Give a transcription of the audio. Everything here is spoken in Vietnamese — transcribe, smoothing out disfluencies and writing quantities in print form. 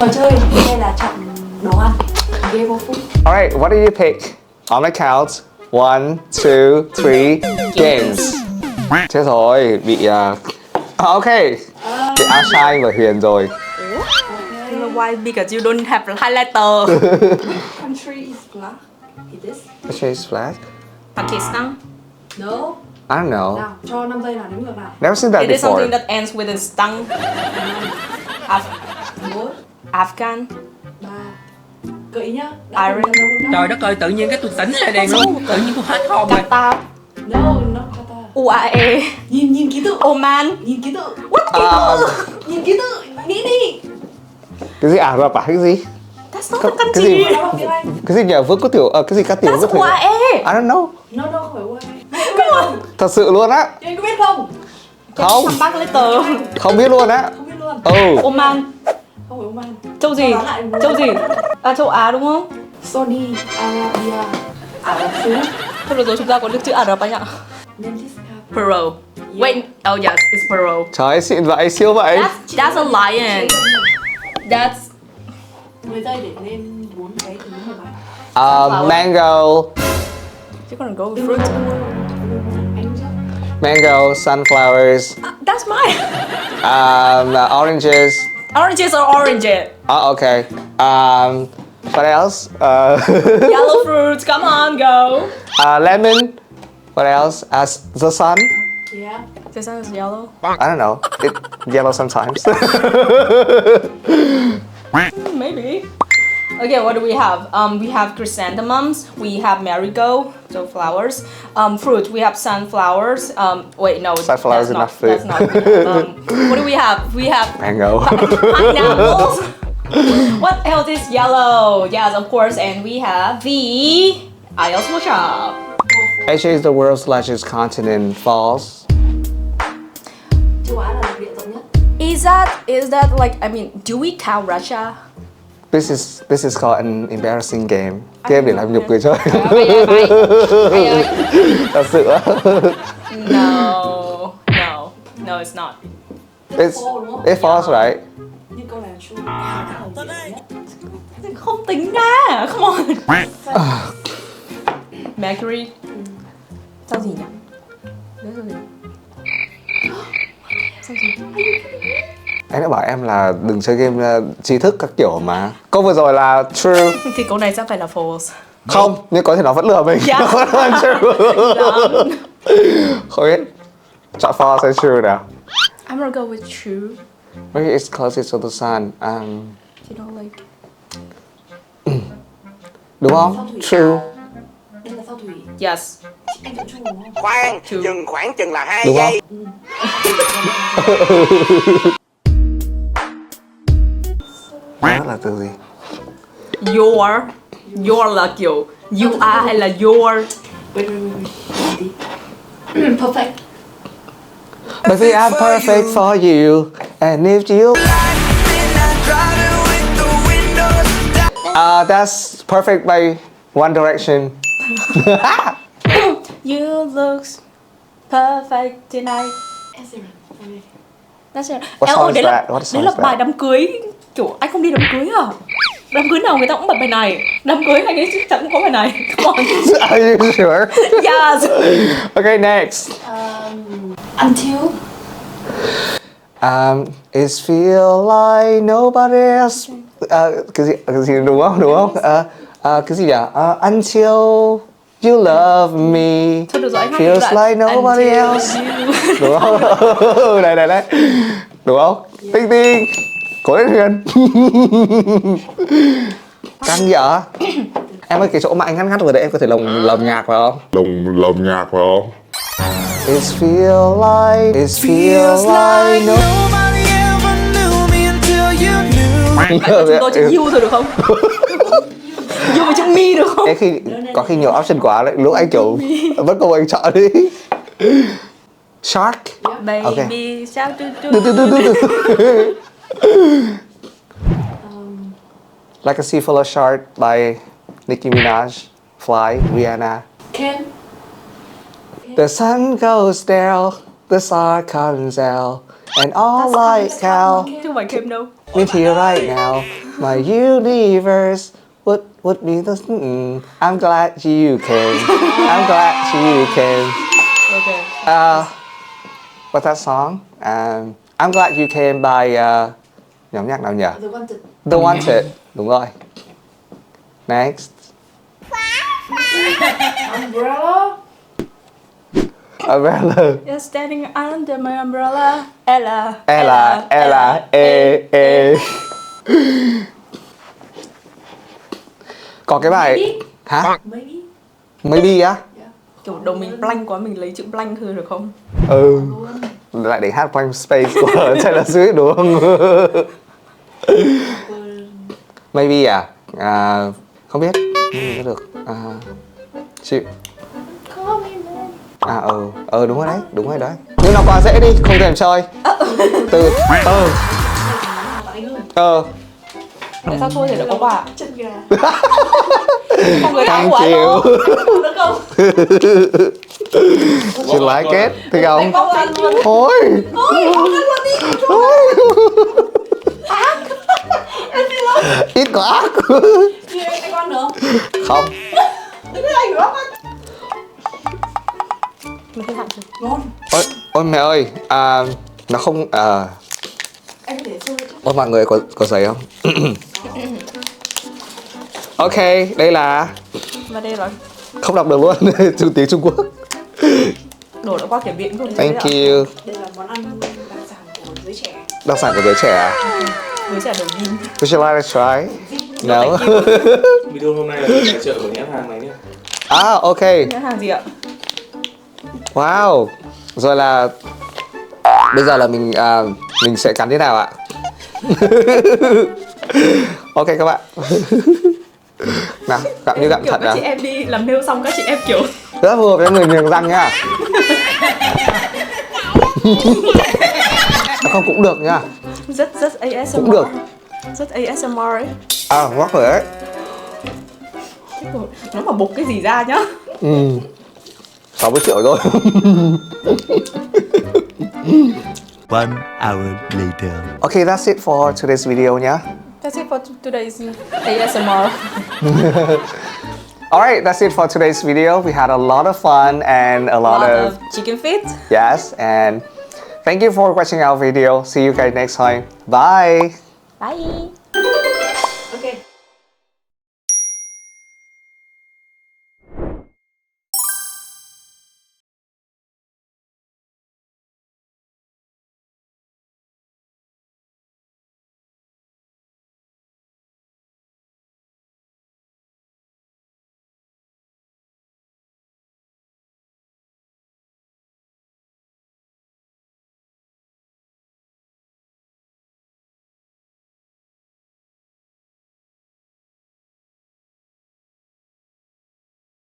Trò chơi đây là chọn đồ ăn. Game of food. Alright, what do you pick? On my count. 1, 2, 3, games. Chết rồi, bị ok. Bị Ashine và Huyền rồi. Why? Because you don't have highlighter. Country is black. It is. Which is flag? Pakistan. No. I don't know. Nào, cho 5 giây nào đếm ngược nào. Never seen that It is before. something that ends with a stung. 4, Afghan. 3. Gợi ý nhá. Iran. Trời đất ơi, tự nhiên cái tôi tỉnh lại đèn luôn. Tự nhiên tôi hết hồn rồi. Qatar. No, not Qatar. UAE. Nhìn ký tự. Oman. Nhìn ký tự. What? Nhìn ký tự. Nghĩ đi. Cái gì Ả Rập à? Cái gì? That's not a Cái country. gì? Đó là tiếng Anh. Cái gì nhỉ? Vương có tiểu cái gì các tiểu có That's thể. UAE. I don't know. No, không phải UAE. Thật sự luôn á. Anh có biết không? Không. Come back later. Không biết luôn á. Không biết luôn. Oman. Không phải Oman. Châu gì? Châu gì? À, châu Á đúng không? Saudi Arabia. Ả Rập Xê Út. Thôi được rồi, chúng ta có được chữ Ả Rập anh ạ. Memphis. Peru. Wait, oh yes, it's Peru. Trời ơi, xịn vậy, siêu vậy. That's a lion. That's 10 giây để lên 4 cái thứ một bài. Mango, you're gonna go with fruit. Anh trước. mango, sunflowers, That's mine. Oranges. Oranges are oranges. Oh, okay. What else? Yellow fruits. Come on, go. Lemon. What else? The sun. Yeah. This one is yellow. I don't know. It yellow sometimes. Maybe. Okay, what do we have? We have chrysanthemums. We have marigold, so flowers. Fruit. We have sunflowers. Wait, no. Sunflower is that's enough not, food. That's not. What do we have? We have Mango. pineapples. What else is yellow? Yes, of course. And we have the IELTS Workshop. Asia is the world's largest continent. False. Châu Á là lục địa rộng nhất. Is that like, I mean, do we count Russia? This is called an embarrassing game. Game để làm nhục người chơi. Thật sự á. No, it's not. It's false, right? Nhưng câu này là true. Không tính ra. Come on. Mercury. Sao gì nhỉ? Đấy là gì? Sao gì? Anh đã bảo em là đừng chơi game trí thức các kiểu mà. Câu vừa rồi là true. Thì câu này chắc phải là false. Không, nhưng có thể nó vẫn lừa mình. Yeah. Nó vẫn là true. Không biết. Chọn false hay true nào? I'm gonna go with true. Where is closest to the sun? You know, like. Đúng không? True. Đây là sao thủy. Yes. Anh chọn true đúng không? Khoan, dừng khoảng chừng là 2 Đúng không? giây. Đó là từ gì? Your là kiểu you are hay là your? Wait. Perfect. Baby, I'm perfect for you. And if you that's perfect by One Direction. You look perfect tonight. That's it. What song is đấy là, that? What song đấy là is that? bài đám cưới. Kiểu anh không đi đám cưới à? Đám cưới nào người ta cũng bật bài này. Đám cưới anh ấy chắc chắn cũng có bài này. Come on. Are you sure? Yes. Okay, next. Until. It feel like nobody else. Cái gì đúng không? Đúng không? Cái gì nhỉ? Until you love me. Thôi được rồi, anh hát Feels lại. like nobody Until else. you- Đúng không? Đây. Đúng không? Tinh Tinh. Cố lên Huyền. Căng vậy? Em ơi, cái chỗ mà anh ngắt vừa đấy em có thể lồng nhạc vào không? lồng nhạc phải không? It feels like Nobody ever knew me until you knew. Chúng tôi chữ you thôi được không? You với chữ me được không? Em có khi nhiều option quá đấy, lúc anh kiểu vẫn còn anh chọn đi. Shark. Baby sao tu. Like a Sea Full of Shark by Nicki Minaj, Fly, Rihanna. Ken. The sun goes down, the sun comes out. And all like how Chứ không phải game đâu. with here right now, my universe would be the. I'm glad you came. I'm glad you came. Okay. What's that song? I'm glad you came by nhóm nhạc nào nhỉ? The Wanted. The Wanted. Đúng rồi. Next. Umbrella. Umbrella. You're standing under my umbrella. Ella. Còn cái bài hả? Maybe. Maybe á? Kiểu đầu mình blank quá, mình lấy chữ blank thôi được không? Ừ. Lại để hát blank space của Taylor Swift đúng không? Maybe à? Không biết. Không được. Chịu. Đúng rồi đấy, đúng rồi đấy. Nhưng nó quá dễ đi, không thèm chơi. Từ Tại sao thua thì được có quà? Chân gà. Không người thắng Thank quá đâu. you. Được không? You like it? Thích không? Không ăn luôn. Thôi. Thôi, không ăn luôn đi. Ít quá ác. Chị anh có ăn được không? Không. Đừng có anh nữa ăn. Mình thấy hẳn rồi. Ngon. Ôi mẹ ơi, nó không Anh có thể xôi chứ. ôi mọi người có giấy không? Ok, đây là Và đây là không đọc được luôn. Từ tiếng Trung Quốc. đổ đã qua kiểm viện không? Thank you. Đây là món ăn đặc sản của giới trẻ. Đặc sản của giới trẻ à? Giới trẻ đầu tiên. Would you like to try? No. Video hôm nay là tài trợ của nhãn hàng này nhé. Ok. Nhãn hàng gì ạ? Wow. Rồi là bây giờ là mình sẽ cắn thế nào ạ? Ok các bạn. Nào, gặm như gặm Kiểu thật các à? chị em đi làm nail xong các chị em kiểu Rất phù hợp với người niềng răng nhá. Không cũng được nhá. rất ASMR. Cũng được. Rất ASMR ấy. Ngóc rồi đấy. Nó mà bục cái gì ra nhá. 60 triệu rồi. 1 hour later. Okay, that's it for today's video nhá. That's it for today's ASMR. Alright, that's it for today's video. We had a lot of fun and a lot of chicken feet. yes, and thank you for watching our video. See you guys next time. Bye. Bye.